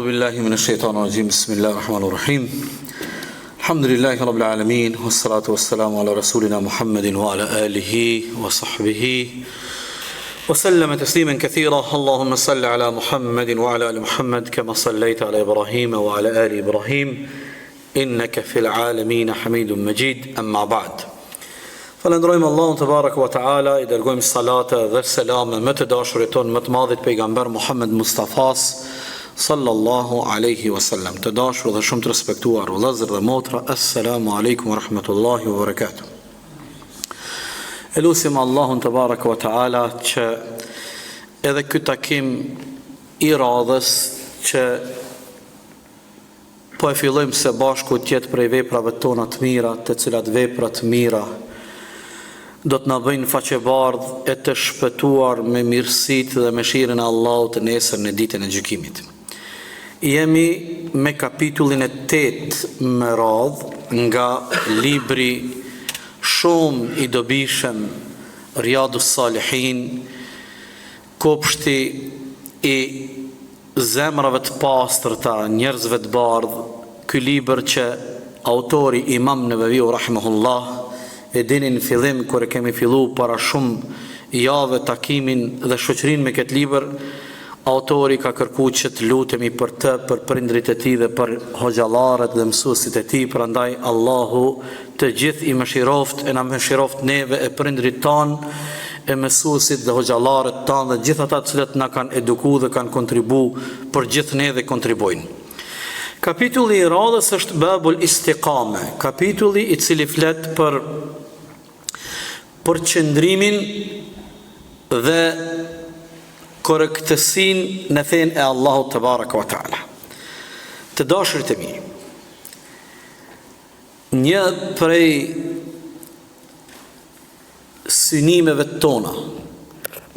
بالله من الشيطان الرجيم بسم الله الرحمن الرحيم الحمد لله رب العالمين والصلاة والسلام على رسولنا محمد وعلى آله وصحبه وسلم تسليما كثيرا اللهم صل على محمد وعلى آل محمد كما صليت على إبراهيم وعلى آل إبراهيم إنك في العالمين حميد مجيد أما بعد Falëndrojmë Allahun te baraka wa taala, I dërgojmë salate dhe selame më të dashurit ton, më të madhit pejgamber Muhammed Mustafas sallallahu alaihi wasallam. Të dashur dhe shumë të respektuar vëllezër dhe motra, assalamu alaikum wa rahmatullahi wa barakatuh. Elusim Allahun te baraka wa taala që edhe ky takim I radhës që po e fillojmë së bashku të jetë prej veprave tona të mira, të cilat vepra të mira do të na bëjnë faqebardh e të shpëtuar me mirësitë dhe mëshirën e Allahut nesër në ditën e gjykimit. Jemi me kapitullin e 8 me radhë nga libri shumë I dobishëm Riyadus Salihin, kopshti I zemrave të pastërta, njerëzve të bardhë, ky libër që autori Imam Neveviu rahimahullah e dini në fillim kur e kemi fillu para shumë javë takimin dhe shoqërinë me këtë libër, autori ka kërkuar që të lutemi për të, për prindrit e tij dhe për hoxhallarët dhe mësuesit e tij, prandaj Allahu të gjithë I mëshiroft e na mëshiroft neve e prindrit tan, e mësuesit dhe hoxhallarët tan dhe gjithë ata të cilët na kanë edukuar dhe kanë kontribuar për gjithë ne dhe kontribojnë. Kapitulli I radhës është Babul Istiqame, kapitulli I cili flet për qëndrimin dhe korrektësinë në fenë e Allahut te baraka wa taala. Të dashurit e mi, një prej synimeve tona,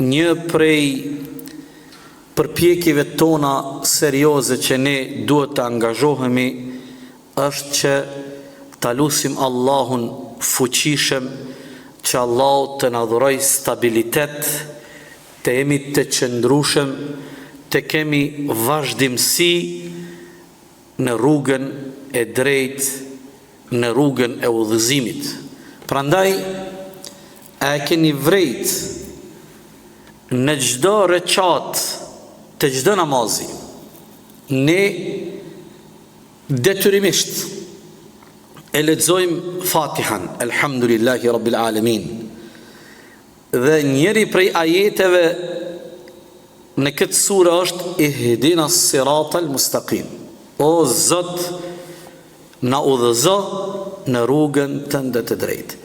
një prej përpjekjeve tona serioze që ne duhet të angazhohemi është që ta lutim Allahun fuqishëm që Allah të na dhuroj stabilitet, të jemi të qëndrueshëm, të kemi vazhdimsi në rrugën e drejtë, në rrugën e udhëzimit. Prandaj a keni vrejt në çdo recat të çdo namazi, ne detyrimisht e lexojmë Fatihan, Elhamdulillahi Rabbil Alamin. Dhe njëri prej ajeteve në këtë sure është Ihdinas siratal mustaqim. O Zot, na udhëzo në rrugën tënde të drejtë.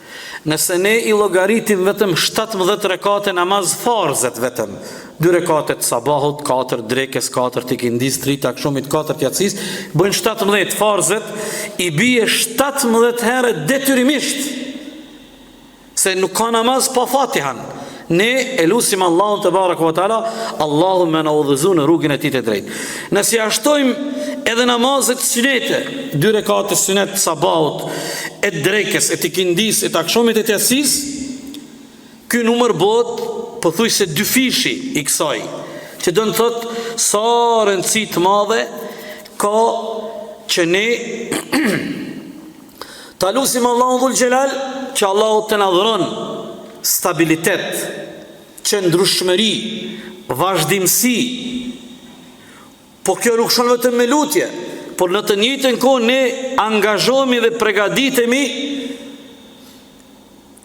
Nëse ne I llogaritim vetëm 17 rekate namaz farzet vetëm, 2 rekate të sabahut, 4 drekes, 4 të ikindis, 3 të akşamit, 4 të yatsis, bëjnë 17 farzet, I bie 17 herë detyrimisht, se nuk ka namaz pa Fatihan. Ne e lutim Allahun te baraka wa taala, Allahumma na udhëzo në rrugën e tij të drejtë. Nëse ja shtojmë edhe namazet sunete, 2 rekate sunet të sabahut, e drekes, e ikindis, e akşamit, e yatsis, ky numër bëhet pothuajse 2 fishi I kësaj, që do të thotë sa rëndësi të madhe ka që ne ta lutim Allahun dhul xhelal që Allahu të na dhuron stabilitet, qëndrueshmëri, vazhdimsi. Po kjo nuk shon vetëm me lutje, por në të njëjtën kohë ne angazhohemi dhe përgatitemi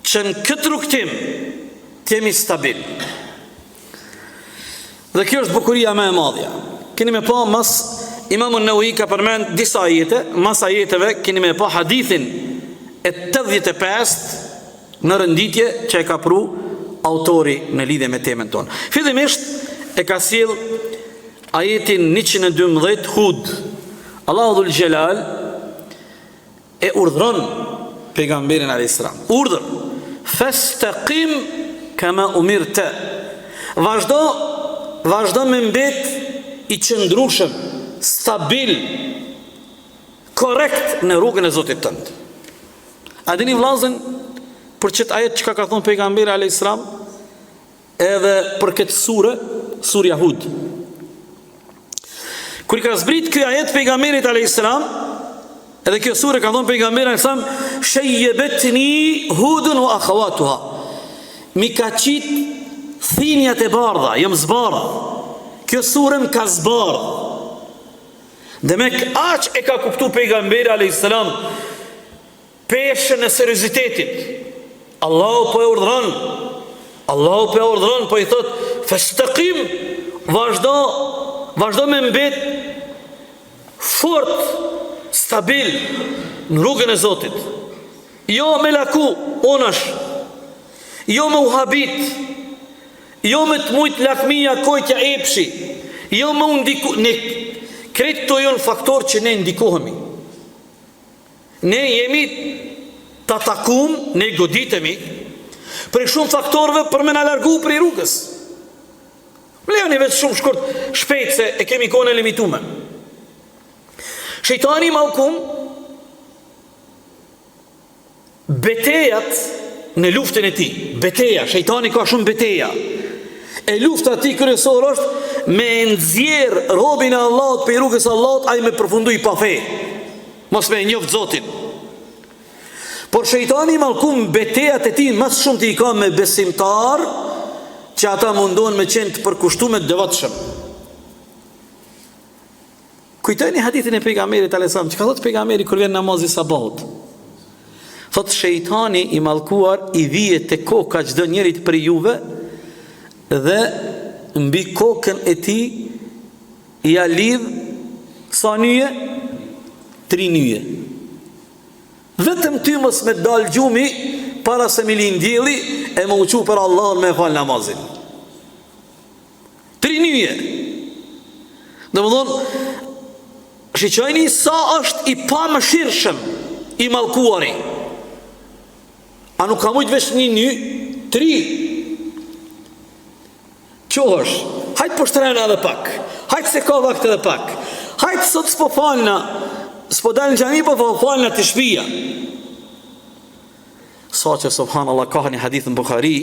që në këtë rrugtim të jemi stabil. Dhe kjo është bukuria më e madhja. Keni me pa mas Imamu Nawawi ka përmend disa ajete, mas ajeteve keni me pa hadithin e 85 në rënditje që e ka pru autori në lidhje me temën tonë. Fillimisht e ka sjell ajetin 112 Hud. Allahu dhul xhelal e urdhron pejgamberin alayhis salam. Urdhër: "Fastaqim kama umirta." Vazhdo me mbet I qëndrueshëm, stabil, korrekt në rrugën e Zotit tënd. A dini vllazën për çet ajet që ka thonë pejgamberi alayhis salam edhe për këtë sure, surja Hud. Kur I ka zbrit ky ajet pejgamberit alayhis salam, edhe kjo sure ka thonë pejgamberi alayhis salam, shayyabtni Hudun wa akhawatuha. Mi ka qit thinjat e bardha, jam zbardh. Kjo sure më ka zbardh. Demek aq e ka kuptu pejgamberi alayhis salam peshën e seriozitetit. Allahu po e urdhron, po I thot fastaqim, vazhdo me mbet fort, stabil në rrugën e Zotit. Jo me laku onash, jo me uhabit, jo me të mujt lakmia kojtja epshi, jo me undiku. Ne kretë të jonë faktor që ne ndikohemi. Ne jemi të atakum, ne goditemi për shumë faktorëve për me në largu për I rrugës. Lejoni vetë shumë shkurt shpejt se e kemi kohën e limitume. Shejtani mallkum, betejat në luftën e tij, beteja, shejtani ka shumë beteja. E lufta ti kryesor është me nxjerr robin e Allahut për rrugës së Allahut, ai me përfunduj pa fe. Mos me njoft Zotin. Por shejtani mallkum betejat e tij më shumë ti I ka me besimtar, që ata mundohen me qenë të përkushtuar të devotshëm. Kujtojeni hadithin e pejgamberit alayhis salam, që ka thënë pejgamberi kur vjen namazi sabahut. Thot shejtani I mallkuar I vije te koka çdo njerit për juve dhe mbi kokën e tij ja lidh sa nyje? 3 nyje. Vetëm ty mos me dal gjumi para se me lind dielli e më uqu për Allahun me fal namazin. 3 nyje. Domethënë, shiqojni sa është I pamëshirshëm I mallkuari. A nuk ka mujt vesh 1 nyje, 3. Qohësh, hajtë po shtrena edhe pak, hajtë se ka vakt edhe pak, hajtë sot s'po falna, s'po dalë në xhami, po falna të shtëpia. Sa që subhanallah ka një hadith në Bukhari,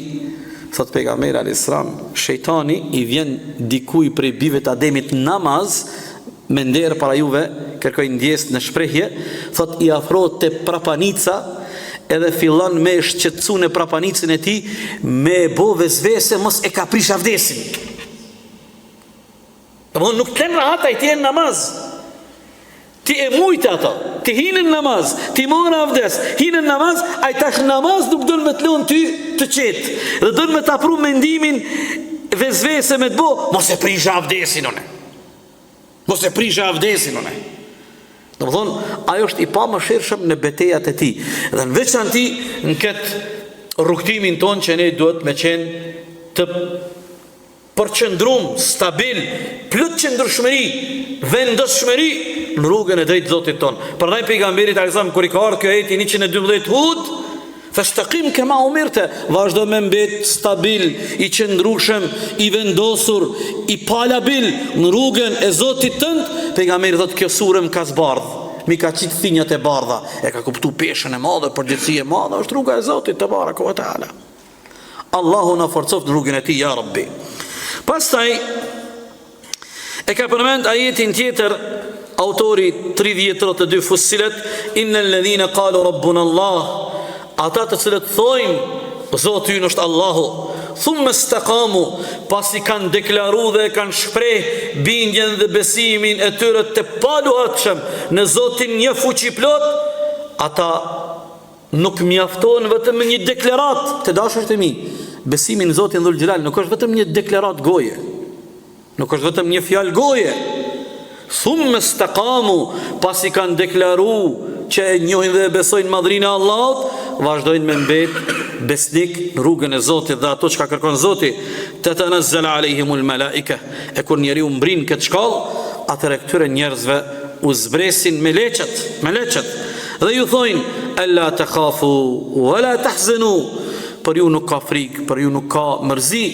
thot pejgamberi alayhis salam, shejtani I vjen dikuj prej bijve të Ademit namaz, me nder para juve, kërkoj ndjes në shprehje, thot I afrohet te prapanica, edhe fillon me shqetësu në prapanicën e tij, me bo vezvese mos e ka prish avdesin. Domthon nuk të rahat ai ti në namaz. Ti e mujtë ato, ti hinë në namaz, ti morë avdes, hinë në namaz, ai tash namaz nuk don me të lënë ty të qetë, dhe don me ta pru mendimin vezvese me të bo, mos e prish avdesin one. Mos e prish avdesin one. Domthon, ajo është I pamëshirshëm në betejat e tij. Dhe në veçanti në këtë rrugtimin ton që ne duhet me qenë të përqendrum, stabil, plot qëndrueshmëri, vendoshmëri në rrugën e drejtë Zotit ton. Prandaj pejgamberit alayhis salam kur I ka ardhur kjo ajeti 112 Hud, fastaqim kama umirte, vazhdo me mbet stabil, I qëndrueshëm, I vendosur, I palabil në rrugën e Zotit tënd. Pejgamberi thotë kjo sure më ka zbardh, mi ka qit thinjat e bardha, e ka kuptu peshën e madhe, përgjithësi e madhe, është rruga e Zotit te baraka ve taala. Allahu na forcoft në rrugën e tij, ya Rabbi. Pastaj e ka përmend ajetin tjetër autori 30-32 Fussilet, innal ladhina qalu rabbuna Allah, ata të cilët thojnë Zoti ynë është Allahu, thumma istaqamu, pasi kanë deklaru dhe kanë shpreh bindjen dhe besimin e tyre të paluhatshëm në Zotin një fuqi plot, ata nuk mjafton vetëm një deklarat. Të dashur të mi, besimi në Zotin Dhul Xhelal nuk është vetëm një deklarat goje, nuk është vetëm një fjalë goje. Thumma istaqamu, pasi kanë deklaru që e njohin dhe besojnë madhrinë e Allahut, vazhdojnë me mbet besnik në rrugën e Zotit dhe ato që ka kërkon Zoti, tatanazzal alejhimul malaika. E kur njeriu mbrin këtë shkallë, atëherë këtyre njerëzve u zbresin meleqet dhe ju thojnë alla takhafu wala tahzanu, për ju nuk ka frikë, për ju nuk ka mërzi,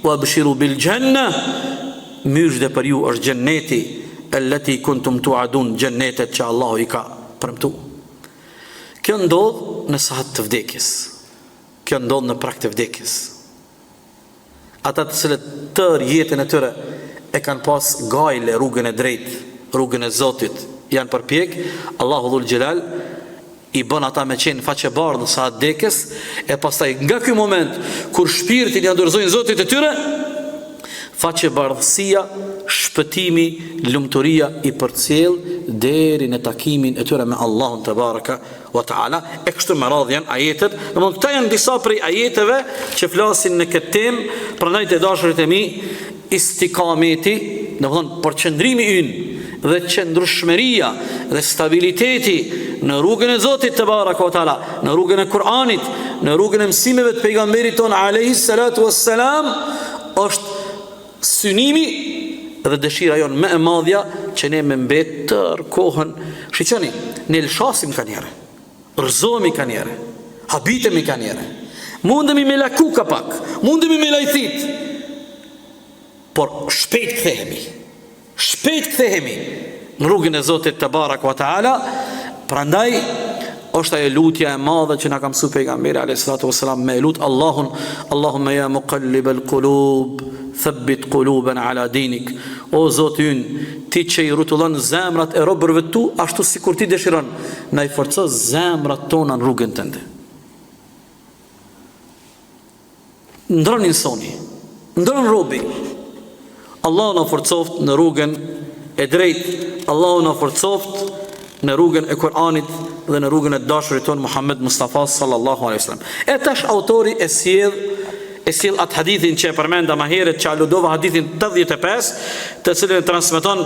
wa abshiru bil janna, myrë dhe për ju është xhenneti, allati kuntum tuadun, xhennetet që Allahu I ka premtu. Kjo ndodh në sahat të vdekjes. Kjo ndodh në prag të vdekjes. Ata të cilët tërë jetën e tyre e kanë pas gajle rrugën e drejtë, rrugën e Zotit janë përpjek, Allahu Dhul Gjelal i bën ata me qenë faqebardhë sa dekës, e pastaj nga ky moment kur shpirtin ja dorëzojnë Zotit e tyre, faqebardhësia, shpëtimi, lumturia i përcjell deri në takimin e tyre me Allahun te baraka wa taala. E kështu me radhë janë ajetet, domthonë këta janë disa prej ajeteve që flasin në këtë temë. Prandaj të dashurit e mi, istikameti, domthonë përqendrimi ynë dhe qëndrueshmëria dhe stabiliteti në rrugën e Zotit te baraka wa taala, në rrugën e Kur'anit, në rrugën e mësimeve të pejgamberit ton alayhi salatu wassalam, është synimi dhe dëshira jonë më e madhja që ne me mbet tërë kohën. Shiqoni, ne lshasim ka njere, rëzohemi ka njere, habitemi ka njere, mundemi me laku ka pak, mundemi me lajthit, por shpejt kthehemi në rrugën e Zotit te baraka wa taala. Prandaj është ajo lutja e madhe që na ka mësuar pejgamberi alayhis salatu wassalam, me lut Allahun, Allahumma ya muqallibal qulub thabbit qulubana ala dinik. O Zoti ynë, ti që i rrotullon zemrat e robërve tu, ashtu sikur ti dëshiron, na i forco zemrat tona në rrugën tënde. Ndron insoni, ndron robi. Allahu na forcoft në rrugën e drejtë, Allahu na forcoft në rrugën e Kur'anit dhe në rrugën e dashurit ton Muhammed Mustafa sallallahu alaihi wasallam. E tash autori e sjell atë hadithin që e përmenda më herët, që aludova hadithin 85, të cilin e transmeton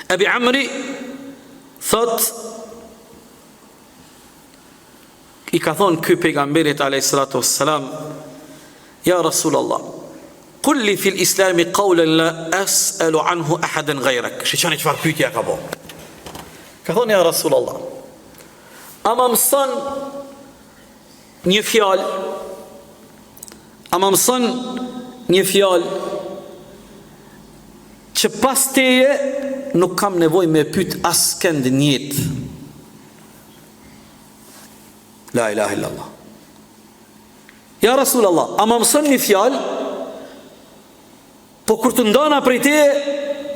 Ebi Amri, thot, i ka thonë ky pejgamberit alayhis salatu wassalam, ja Rasulallah, kulli fil islami qawlan la as'alu anhu ahadan ghayrak. Shiqani çfarë pyetje ka bo. Ka thonë ja Rasulallah, ama mëson një fjalë, ama mëson një fjalë që pas teje nuk kam nevojë me pyet askënd në jetë. La ilaha illallah. Ja Rasulallah, ama mëson një fjalë, po kur të ndana prej teje,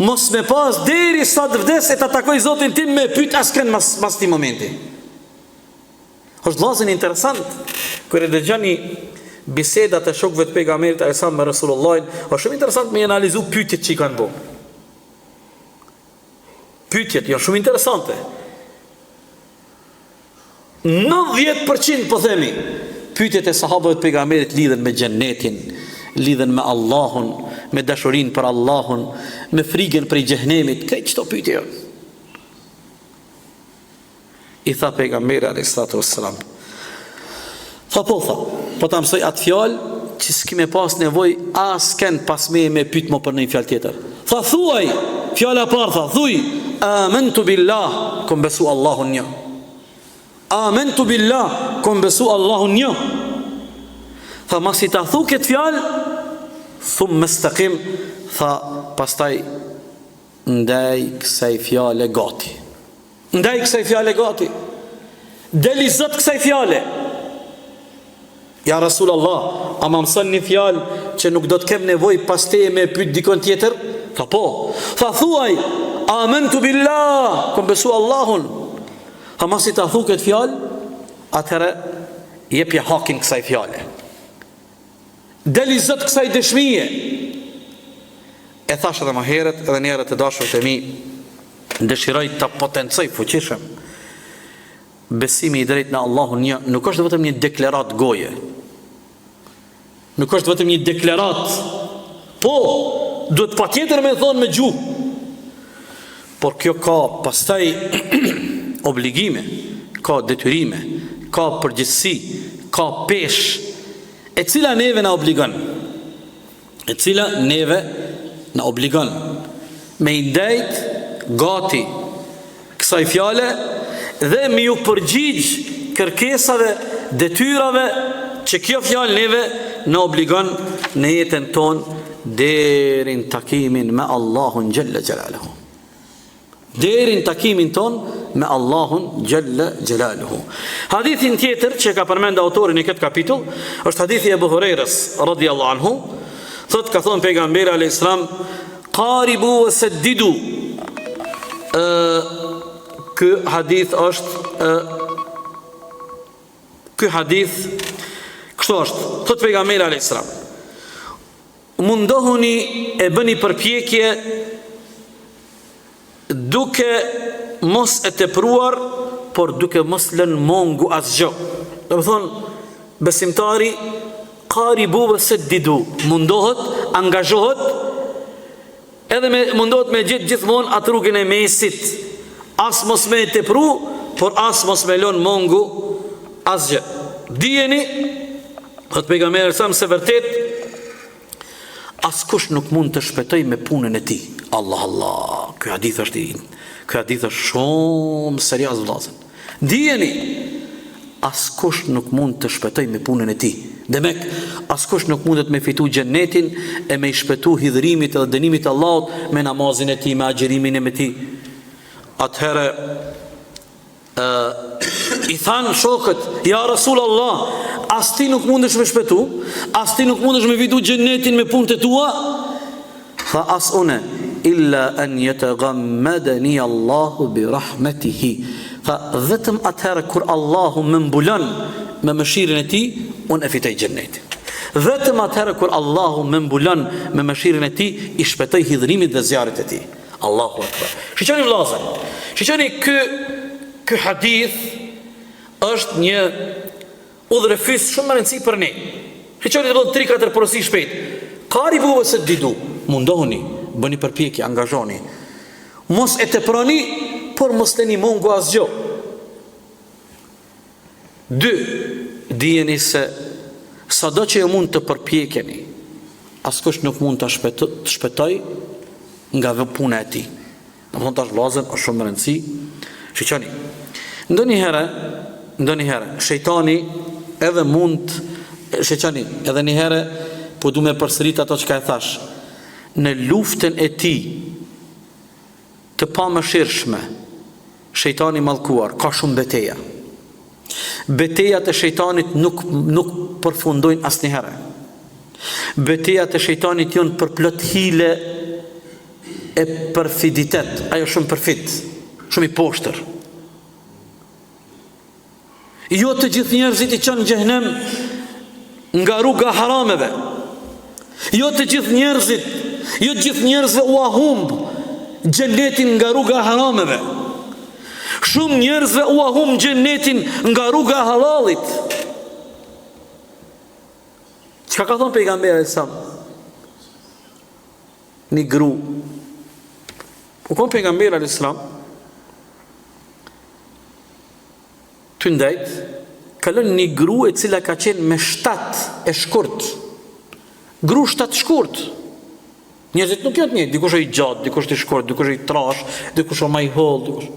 mos me pas deri sa të vdes e të takoj Zotin tim me pyet askënd mas ti momenti. Është vllazën interesant kur e dëgjoni bisedat e shokëve të pejgamberit alayhis salam me Rasulullahin, është shumë interesant me analizu pyetjet që i kanë bërë. Pyetjet janë shumë interesante. 90% po themi, pyetjet e sahabëve të pejgamberit lidhen me xhenetin, lidhen me Allahun, me dashurinë për Allahun, me frikën prej xhehenemit, këtë çto pyetje. I tha pejgamberi alayhis salatu wassalam, po ta mësoj atë fjalë që s'kime pas nevoj askën pas me pyet më për një fjalë tjetër. Tha thuaj, fjala e parë tha, thuj, amantu billah, kom besu Allahun një. Amantu billah, kom besu Allahun një. Tha masi ta thu këtë fjalë, thumë mestaqim, tha pastaj ndaj kësaj fjale gati. Ndaj kësaj fjale gati. Deli zot kësaj fjale. Ja Rasulallah, a më mëson një fjalë që nuk do të kem nevoj pas teje me pyet dikon tjetër? Tha po. Tha thuaj, amantu billah, kom besu Allahun. Tha masi ta thu këtë fjalë, atëherë jepja hakin kësaj fjale. Deli zot kësaj dëshmije. E thash edhe më herët, edhe njerët e dashur të mi, dëshiroj të potencoj fuqishëm besimi i drejt në Allahun një, nuk është vetëm një deklarat goje, nuk është vetëm një deklarat, po duhet patjetër me thonë me gjuhë, por kjo ka pastaj obligime, ka detyrime, ka përgjegjësi, ka peshë, e cila neve na obligon, me i ndajt gati kësaj fjale dhe me ju përgjigj kërkesave, detyrave që kjo fjalë neve në obligon në jetën tonë deri në takimin me Allahun xhalla xhelaluhu. Deri në takimin tonë me Allahun xhalla xhelaluhu. Hadithin tjetër që ka përmend autori në këtë kapitull është hadithi e Abu Hurairës radhiyallahu anhu, thot ka thonë pejgamberi alayhis salam, qaribu wa saddidu, ky hadith është ky hadith kështu është, thot pejgamberi alayhis salam, mundohuni e bëni përpjekje duke mos e tepruar, por duke mos lënë mongu asgjë. Do të thonë, besimtari qaribu wasaddidu, mundohet, angazhohet, edhe mundohet me gjithmonë atë rrugën e mesit, as mos me tepru, por as mos me lënë mongu asgjë. Dijeni, thot pejgamberi sa se vërtet askush nuk mund të shpëtoj me punën e tij. Allah Allah, ky hadith është shumë serioz vëllazër. Dijeni, askush nuk mund të shpëtoj me punën e tij. Demek, askush nuk mundet me fitu xhennetin e me i shpëtu hidhrimit edhe dënimit të Allahut me namazin e tij, me agjërimin e tij. Atëherë i thanë shokët, ja Rasul Allah, as ti nuk mundesh me shpëtu, as ti nuk mundesh me fitu xhennetin me punët e tua? Tha as une, illa an yataghammadani Allahu bi rahmatihi. Tha vetëm atëherë kur Allahu më mbulon me mëshirën e tij, unë e fitoj xhennetin. Vetëm atëherë kur Allahu më mbulon me mëshirën e tij, i shpëtoj hidhrimit dhe zjarrit e tij. Allahu akbar. Shiqoni vëllazër, shiqoni ky hadith është një udhërefys shumë më rëndësi për ne. Shiqoni të 3-4 porosi shpejt. Qaribu wasaddidu, mundohuni, bëni përpjekje, angazhoni. Mos e teproni, por mos lëni mongu asgjë. 2. Dijeni se sado që ju mund të përpjekjeni, askush nuk mund të shpëtoj nga puna e tij. Domethënë tash vëllazër është shumë rëndësi. Shiqoni. Ndonjëherë shejtani edhe mund, shiqoni, edhe një herë po du me përsërit ato që ka e thash. Në luftën e tij të pamëshirshme, shejtani mallkuar ka shumë beteja. Betejat e shejtanit nuk përfundojnë asnjëherë. Betejat e shejtanit janë për plot hile e perfiditet. Ajo shumë perfid, shumë i poshtër. Jo të gjithë njerëzit i çon në xhehenem nga rruga harameve. Jo të gjithë njerëzve u humb xhenetin nga rruga harameve. Shumë njerëzve u humb xhenetin nga rruga halalit. Çka ka thonë pejgamberi sa? Një gru. U kon pejgamberi alayhis salam të ndajt, ka lënë një gru e cila ka qenë me 7 e shkurt. Gru 7 shkurt. Njerëzit nuk janë të njëjtë, dikush është i gjatë, dikush është i shkurt, dikush është i trash, dikush është më i holl, dikush.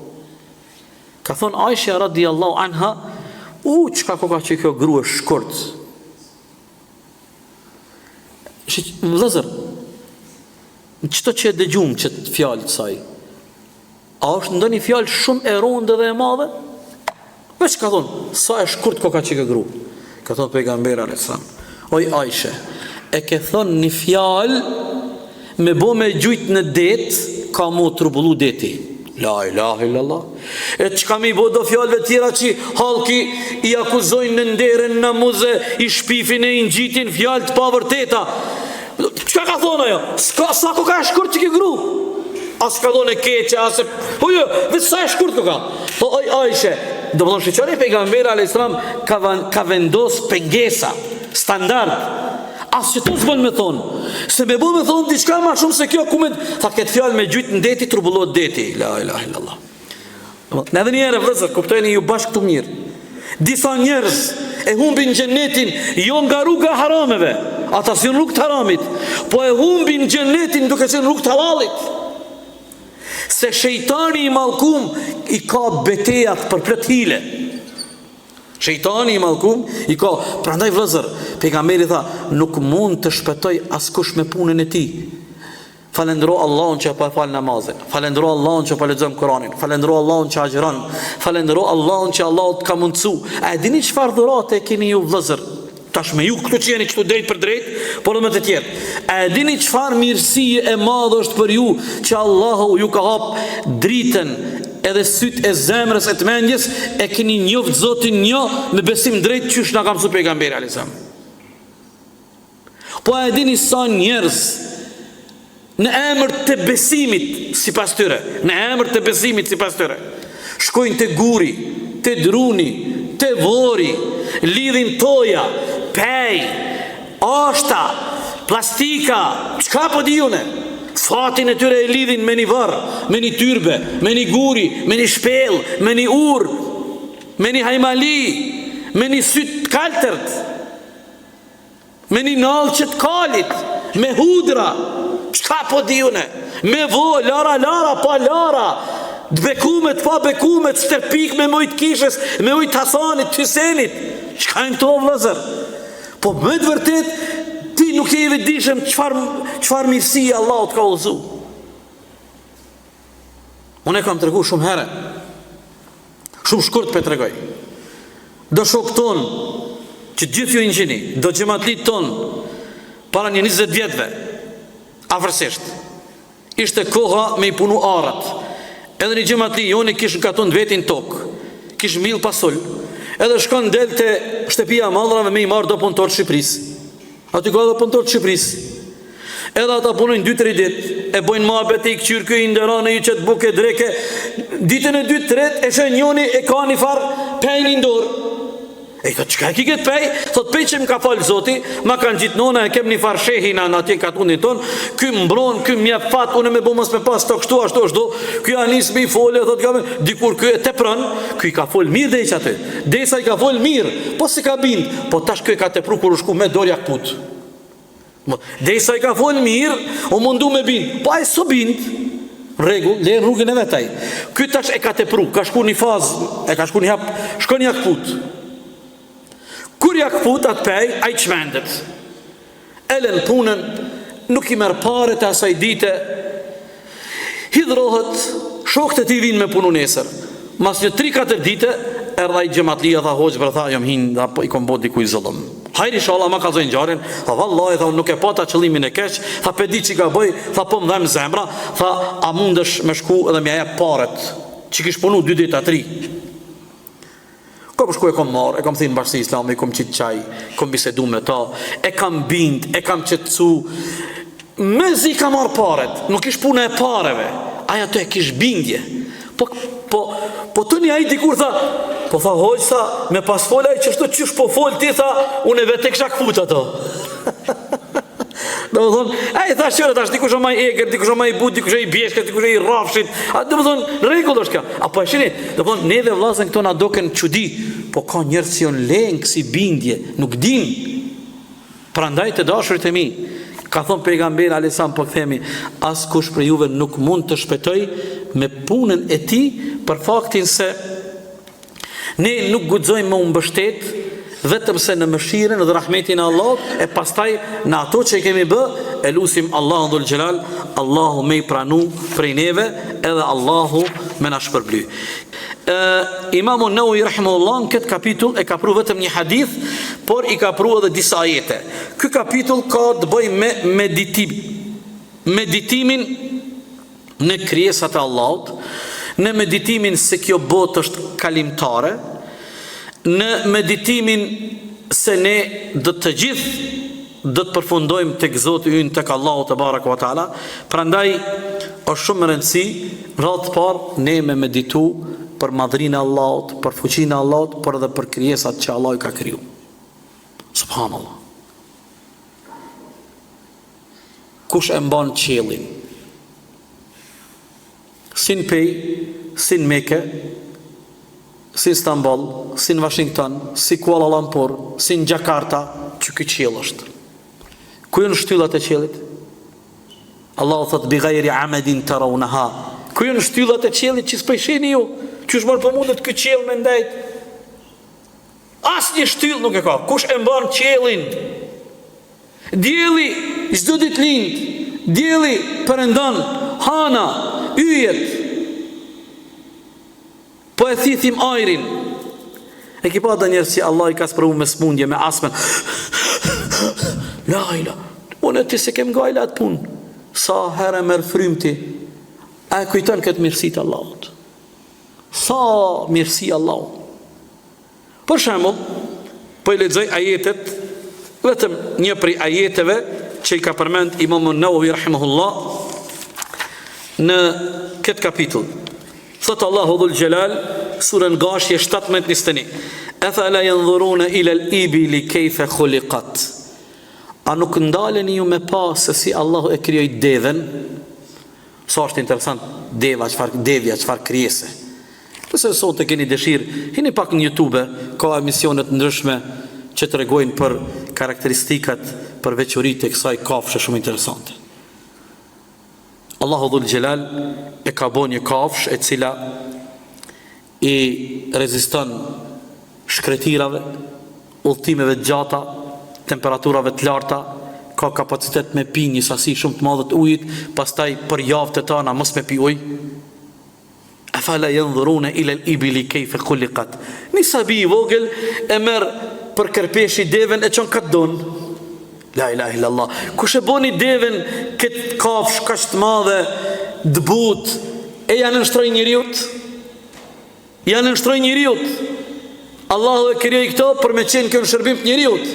Ka thonë Aisha radhiyallahu anha, çka ka që kjo gru është shkurt. Vëllazër, çto që e dëgjum që fjalë të saj, a është ndonjë fjalë shumë e rëndë dhe e madhe? Veç ka thonë, sa e shkurt ka që kjo gru. Ka thonë pejgamberi alayhis salam, oj Aisha, e ke thonë një fjalë me bo me gjujt në det, ka mu trubullu deti. La ilaha illallah. E çka mi bo do fjalëve tjera që halki i akuzojnë në nderën, në muze, i shpifin e i ngjitin fjalë të pavërteta. Çka ka thonë ajo? Sa ka shkurt që kjo gru? As ka thonë e keqe, as e... vetë sa e shkurt ka. Po oj Aisha, do të thonë shqyqoni pejgamberi alayhis salam ka vendos pengesa, standard. As që të zbën me thonë, se me bu me thonë diçka ma shumë se kjo kumet, tha këtë fjallë me gjujtë në deti, trubullot deti. La ilaha illallah. Në edhe njerë, vëzër, kuptojni ju bashkë të mirë. Disa njerëz e humbin xhenetin jo nga rruga harameve, ata si në rrugë të haramit, po e humbin xhenetin duke si në rrugë të halalit. Se shejtani i mallkum i ka betejat për plot hile. Shejtani i mallkum i ka, prandaj vëllazër, pejgamberi tha, nuk mund të shpëtoj askush me punën e tij. Falendro Allahun që pa fal namazin, falendro Allahun që pa lexon Kur'anin, falendro Allahun që agjeron, falendro Allahun që Allahu të ka mundsu. A e dini çfarë dhurate keni ju vëllazër? tash me ju këtu që jeni këtu drejt për drejt, por edhe me të tjerë. A e dini çfarë mirësie e madhe është për ju që Allahu ju ka hap dritën edhe syt e zemrës e të mendjes, e keni njoft Zotin një me besim drejt qysh na ka mësuar pejgamberi alayhis salam. Po a e dini sa njerëz në emër të besimit sipas tyre, në emër të besimit sipas tyre, shkojnë te guri, te druni, te vori, lidhin toja, pej, ashta, plastika, çka po dijune? Fatin e tyre e lidhin me një varr, me një tyrbe, me një guri, me një shpell, me një urr, me një hajmali, me një syt kaltërt, me një nallçë të kalit, me hudra, çka po dijune? Me vo, lara, pa lara, të bekumet, pa bekumet, stërpik me mujt kishës, me mujt Hasanit, Hysenit, çka në këto vëllezër? Po me të vërtet, ti nuk je i vetëdijshëm çfarë mirësie Allahu të ka udhëzu. Unë e kam treguar shumë herë, shumë shkurt për tregoj. Do shok ton, që gjithë ju ingjini, do xhamatlit ton, para një 20 vjetëve, afërsisht, ishte koha me i punu arët. Edhe një xhamatli joni kishën katon vetin tokë, kishë mill pasol, edhe shkon del te shtëpia e mallrave me i marr do punëtor të Shqipërisë. Aty ka do punëtor të Shqipërisë. Edhe ata punojnë 2-3 ditë, e bojnë muhabet e i këqyr ky i nderane i çet buke dreke. Ditën e 2-3 e shën njoni e ka një farë pejnë në dorë. E thot çka ki këtë pej? Thot pej që më ka falë Zoti, ma kanë gjitë nona, e kem një farë shehina në atje katundin ton, ky mbron, ky mjep fat, unë me bomës me pas të kështu ashtu ashtu, ky anis me i folë, thot ka me, dikur ky e te prën, ky ka folë mirë dhe i që aty, desa i ka folë mirë, po si ka bind, po tash ky ka te pru kur u shku me dorja këput. Desa i ka folë mirë, o mundu me bind, po a e so bind, rregull, le rrugën e vetaj. Ky tash e ka te pru, ka shku një fazë, e ka shku një hap, shkon ja këput. Kur ja këput atë pej, a i qmendet. Elen punën, nuk i merë pare të asaj dite, hidrohet, shokët e ti vinë me punu nesër. Mas një 3-4 dite, erdha i xhamatlia, tha hoqë për tha, jam hinë, dhe i kom bot dikuj zëllëm. Hajri shala, ma ka zojnë gjarin, tha vallaj, tha nuk e pata qëllimin e keq, tha pedi që ka bëj, tha po më dhem zemra, tha a mundesh me shku edhe mja jep paret, që kish punu 2 dita 3. Kom shku e kom marë, e kom thinë bashkësi islami, e kom qitë qaj, kom bisedu me ta, e kam bind, e kam qëtësu, mezi ka marë paret, nuk ish punë e pareve, aja të e kish bindje. Po të një ajti dikur tha, po tha hoqë, tha, me pas folaj që shtu qysh po fol ti, tha, unë e vete kësha këput ato. Dhe më thonë, e tha shqyre, tash dikush o maj eger, dikush o maj but, dikush o i bjeshket, dikush o i rafshit. Dhe më thonë, regull është ka. Apo e shini, dhe më thonë, neve vlasën këto na doken qudi, po ka njërë që jonë lenë kësi bindje, nuk din. Prandaj të dashurit e mi, ka thonë pejgamberi alayhissalam, po këthemi, as kush për juve nuk mund të shpetoj me punën e ti, për faktin se ne nuk guxojmë më mbështet, vetëm se në mëshirën dhe rahmetin e Allahut, e pastaj në ato që kemi bë, e lusim Allahun dhul xhelal, Allahu me i pranu prej neve, edhe Allahu me na shpërbly. Imamu Nawawi rahimahullah në këtë kapitull e ka pru vetëm një hadith, por i ka pru edhe disa ajete. Ky kapitull ka të bëj me meditimin në krijesat e Allahut, në meditimin se kjo botë është kalimtare, në meditimin se ne do të gjithë do të përfundojmë tek Zoti ynë, tek Allahu te baraka wa taala. Prandaj është shumë rëndësi radhë parë ne me meditu për madhrinë e Allahut, për fuqinë e Allahut, por edhe për krijesat që Allah i ka kriju. Subhanallah. Kush e mban qiellin? Sin Pej, sin Mekë, si Istanbul, si Washington, si Kuala Lumpur, si Jakarta, që ky qiell është. Ku janë shtyllat e qiellit? Allahu thot bi ghayri amadin tarawnaha. Ku janë shtyllat e qiellit që s'po i shihni ju? Qysh mor po mundet ky qiell me ndajt? Asnjë shtyll nuk e ka. Kush e mban qiellin? Dielli çdo ditë lind. Dielli perëndon, hana, yjet. Po e thithim ajrin, E ki pa dhe njerë që Allah I ka sprovu me smundje, me asmen. Lajla, unë e ti se kem gajla atë pun. Sa herë merë frymti, a e kujton këtë mirësit Allahut. Sa mirësi Allahut. Për shembull, po I lexoj ajetet, vetëm një prej ajeteve që I ka përmend Imam Nawawi rahimahullah në këtë kapitull. Thot Allahu Dhul Jalal, surën Ghashiyah 17:21. Afala yanzuruna ila al-ibili kayfa khuliqat. A nuk ndaleni ju me pa se si Allahu e krijoi devën? Sa është interesant devja, çfarë krijese. Nëse sot e keni dëshirë, hini pak në YouTube, ka emisione të ndryshme që tregojnë për karakteristikat, për veçoritë e kësaj kafshë shumë interesante. Allahu Dhul Jalal e ka bën një kafshë e cila I reziston shkretirave, udhëtimeve të gjata, temperaturave të larta, ka kapacitet me pi një sasi shumë të madhe të ujit, pastaj për javë të tana mos me pi ujë. Afala yanzuruna ila al-ibili kayfa khuliqat. Një sabi I vogël e merr për kërpeshi devën e çon kat don. La ilaha illallah. Kush e boni devën këtë kafshë kaq të madhe, dbut, e janë nështroj njeriut? Janë nështroj njeriut. Allahu e krijoi këto për me qenë kjo në shërbim të njeriut.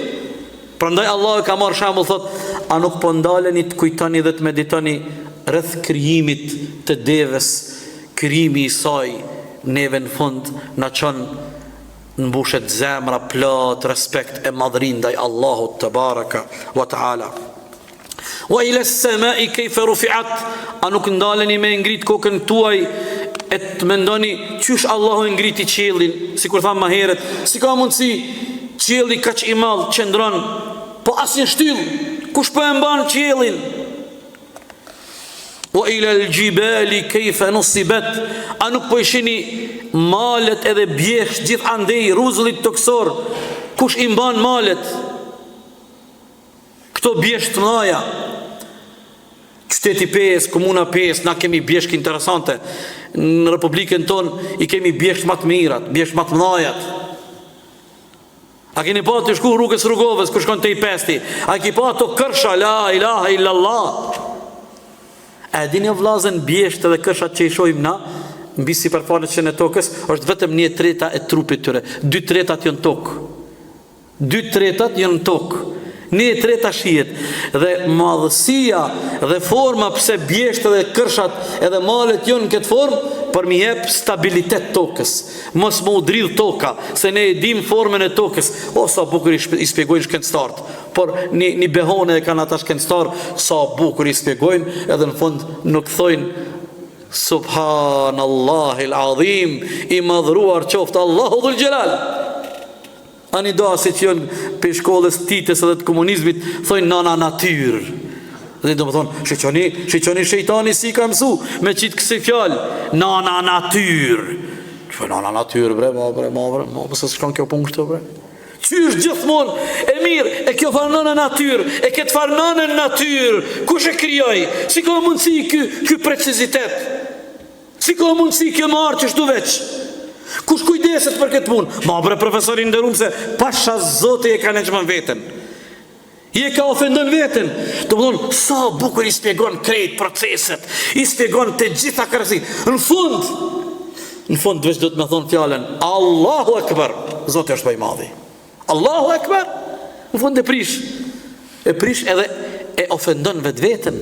Prandaj Allahu ka marrë shembull, thot, a nuk po ndaleni të kujtoni dhe të meditoni rreth krijimit të devës, krijimi I saj, neve në fund na çon mbushet zemra plot respekt e madhrin ndaj Allahut te baraka wa taala. Wa ila as-samai kayfa rufi'at. A nuk ndaleni me ngrit kokën tuaj e të mendoni qysh Allahu e ngriti qiellin, sikur thamë më herët, si ka mundësi qielli kaq I madh qëndron, po asnjë shtyll, kush po e mban qiellin? Wa ila al-jibali kayfa nusibat. A nuk po I shihni malet edhe bjesh gjithandej rruzullit toksor, kush I mban malet? Këto bjesh të mëdha. Qyteti 5, komuna 5, na kemi bjeshk interesante. Në Republikën tonë I kemi bjeshk më të mirat, bjeshk më të mëdhajat. A keni pa të shku rrugës rrugovës, ku shkon te I pesti? A keni pa to kërsha, la ilaha illallah? A dini vllazën bjesht edhe kërshat që I shohim na mbi sipërfaqen e tokës, është vetëm 1/3 e trupit tyre. 2/3 janë tokë. 2/3 janë tokë. 1/3 shihet. Dhe madhësia dhe forma pse bjesht edhe kërshat edhe malet janë në këtë formë për mi jep stabilitet tokës. Mos më udridh toka, se ne e dim formën e tokës. O sa bukur I shpjegojnë shkencëtarët. Por një behone e kanë ata shkencëtar, sa bukur I shpjegojnë, edhe në fund nuk thojnë Subhanallahil Azim, I madhruar qoftë Allahu Dhul Jalal. Ani do si që jënë për shkollës titës edhe të komunizmit, thojnë nana natyr. Dhe do më thonë, shqeqoni shejtani si ka mësu, me qitë kësi fjallë, nana natyr. Që nana natyr, bre, pëse shkon kjo punë kështë, bre. Qysh gjithmonë, e mirë, e kjo farnone natyr, e këtë farnone natyr, kush e krijoi? Si ka mundësi ky precizitet? Si ka mundësi kjo marrë që shtu veç? Kush kujdeset për këtë punë? Ma bre profesorin nderuam se pasha Zoti e ka nëjmën veten. Je ka ofendon veten. Do të thonë sa bukur I shpjegon krejt proceset, I shpjegon të gjitha kërësit. Në fund veç do të më thonë fjalën Allahu Akbar. Zoti është më I madhi. Allahu Akbar. Në fund e prish edhe e ofendon vetveten.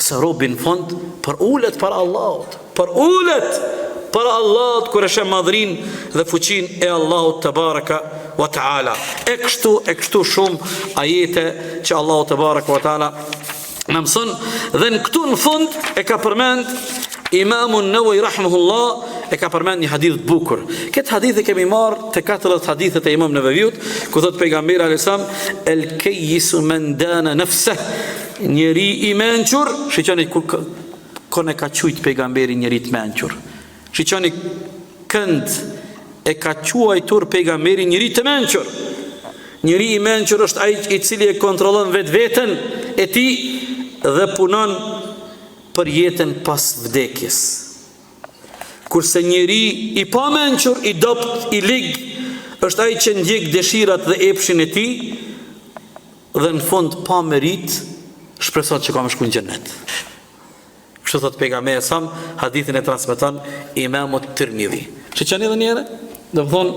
Se robi në fund për ulet para Allahut, për ulet para Allahut kur e shem madhrin dhe fuqin e Allahut te baraka wa taala. E kështu shumë ajete që Allahu te baraka wa taala na mëson, dhe në këtu në fund e ka përmend Imamu Nawawi rahimahullah, e ka përmend një hadith të bukur. Këtë hadith e kemi marrë te 40 hadithet e Imam Nawawiut, ku thot pejgamberi alayhis salam el kayyisu man dana nafsah, njeri I mençur, shiqoni kon e ka quajt pejgamberi njeri të mençur. Shiqoni kënd e ka quajtur pejgamberi njeri të mençur. Njeri I mençur është ai I cili e kontrollon vetveten e tij dhe punon për jetën pas vdekjes. Kurse njeri I pamençur, I dopt, I lig, është ai që ndjek dëshirat dhe epshin e tij dhe në fund pa merit shpreson që ka me shku në xhenet. Kështu thot pejgamberi sa hadithin e transmeton Imamu Tirmidhi. Që çani edhe një herë, do të thonë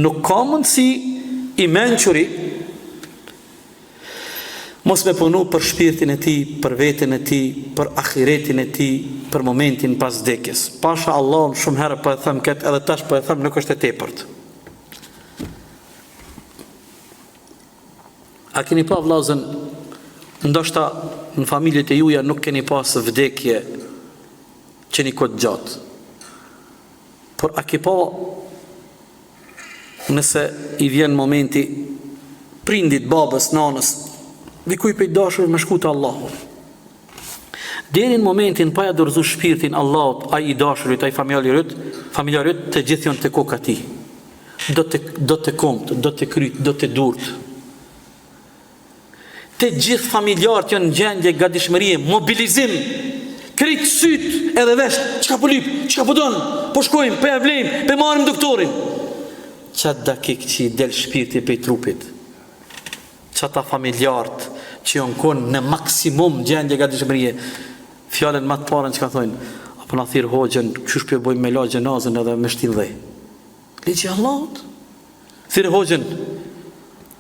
nuk ka mundësi i mençuri mos me punu për shpirtin e tij, për veten e tij, për ahiretin e tij, për momentin pas vdekjes. Pasha Allah, shumë herë po e them këtë, edhe tash po e them, nuk është e tepërt. A keni pa vllazën, ndoshta në familjet e juja nuk keni pas vdekje që një kohë gjatë. Por a ke pa nëse i vjen momenti prindit, babës, nanës, dikuj për i dashur me shku të Allahut. Deri në momentin pa ja dorëzu shpirtin Allahut, ai i dashurit, ai familjarit, të gjithë janë të koka ti. Do të komt, do të kryt, do të durt. Të gjithë familjarët janë në gjendje gatishmërie, mobilizim, krejt syt edhe vesh, çka po lyp, çka po don, po shkojmë, po ja vlejmë, po marrim doktorin. Çat dakik që i del shpirti pe trupit. Çata familjarët që janë konë në maksimum gjendje gatishmërie, fjalën më të parën që ka thonë, apo na thirr hoxhën, çu shpje bëjmë me la xhenazën edhe me shtin dhej. Ligji i Allahut. Thirr hoxhën,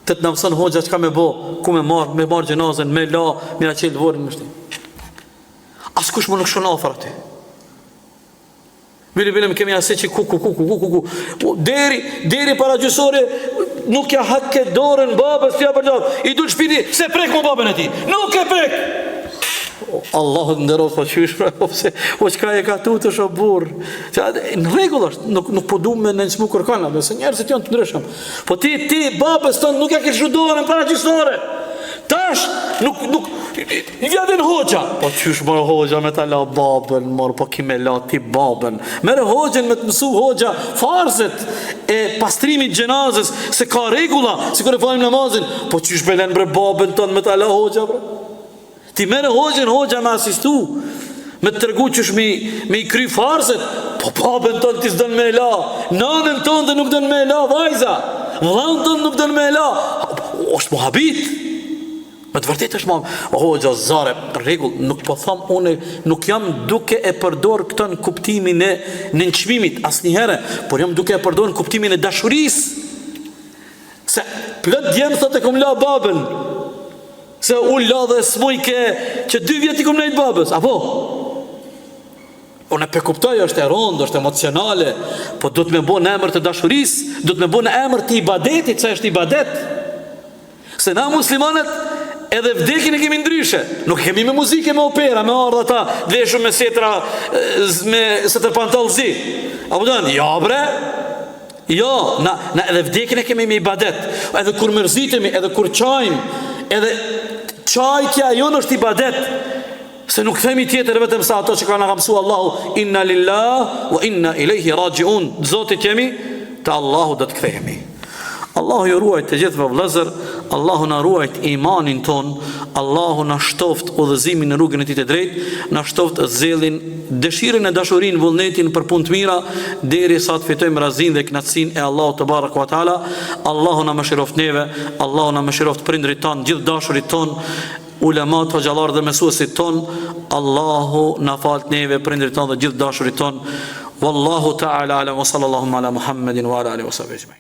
të na mëson hoxha çka me bë, ku me marr xhenazën, me la, me na çel vorrin me shtin. Askush më nuk shon afër aty. Vile kemi asë që ku. Deri para gjysore nuk ja hakke dorën babës tja për gjallë. I dul shpirti, se prek më babën e ti. Nuk e prek. Allahu të ndërof, po qysh, po qka e ka tu të shobur. Në regull është, nuk po du me në nësmu kërkana, se njerëzit janë të ndryshëm. Po ti babës tonë nuk ja ke shu dorën para gjysore. Tash, nuk, i vjadin hoxha. Po qysh mërë hoxha me ta la babën, mërë po ki me la ti babën. Mere hoxhen me të mësu hoxha farzet e pastrimit gjenazës, se ka regula, si kërë falim namazin. Po qysh belen bre babën tonë me ta la hoxha bre. Ti mere hoxha me asistu, me të tërgu qysh me i kry farzet. Po babën tonë ti s'dën me la, nanën tonë dhe nuk dën me la, vajza. Vllanë tonë nuk dën me la. Është muhabit. Me të vërtet është hoxha zare, rregull, nuk po tham unë, nuk jam duke e përdor këtë në kuptimin e nënçmimit asnjëherë, por jam duke e përdor në kuptimin e dashurisë. Se plot djem thotë e kom la babën. Se u la dhe smujke që 2 vjet i kom lejt babës, apo? Unë pe kuptoj, është e rondë, është emocionale, po do të me bo në emër të dashurisë, do të me bo në emër të ibadetit, se është ibadet. Se na muslimanët edhe vdekin e kemi ndryshe. Nuk kemi me muzike, me opera, me ardha ta dveshu me setra, me setër pantallëzi. Apo dënë, ja bre, ja, na edhe vdekin e kemi me ibadet. Edhe kur mërzitemi, edhe kur qajmë, edhe qajtja jonë është ibadet. Se nuk themi tjetër vetëm sa ato që ka nga mësu Allahu, inna lillah, wa inna ilaihi rajiun. Zotit jemi, të Allahu dhe të kthehemi. Allahu ju ruajt të gjithë vëllezër, Allahu na ruajt imanin ton, Allahu na shtoft udhëzimin në rrugën e tij të drejtë, na shtoft zellin, dëshirën e dashurinë, vullnetin për punë të mira derisa të fitojmë razin dhe kënaqësinë e Allahut te baraka wa taala. Allahu na mëshiroft neve, Allahu na mëshiroft prindrit ton, gjithë dashurit ton, ulemat, hoxhallar dhe mësuesit ton. Allahu na falt neve, prindrit ton dhe gjithë dashurit ton. Wallahu ta'ala ala wa sallallahu ala Muhammedin wa ala alihi wa sahbihi.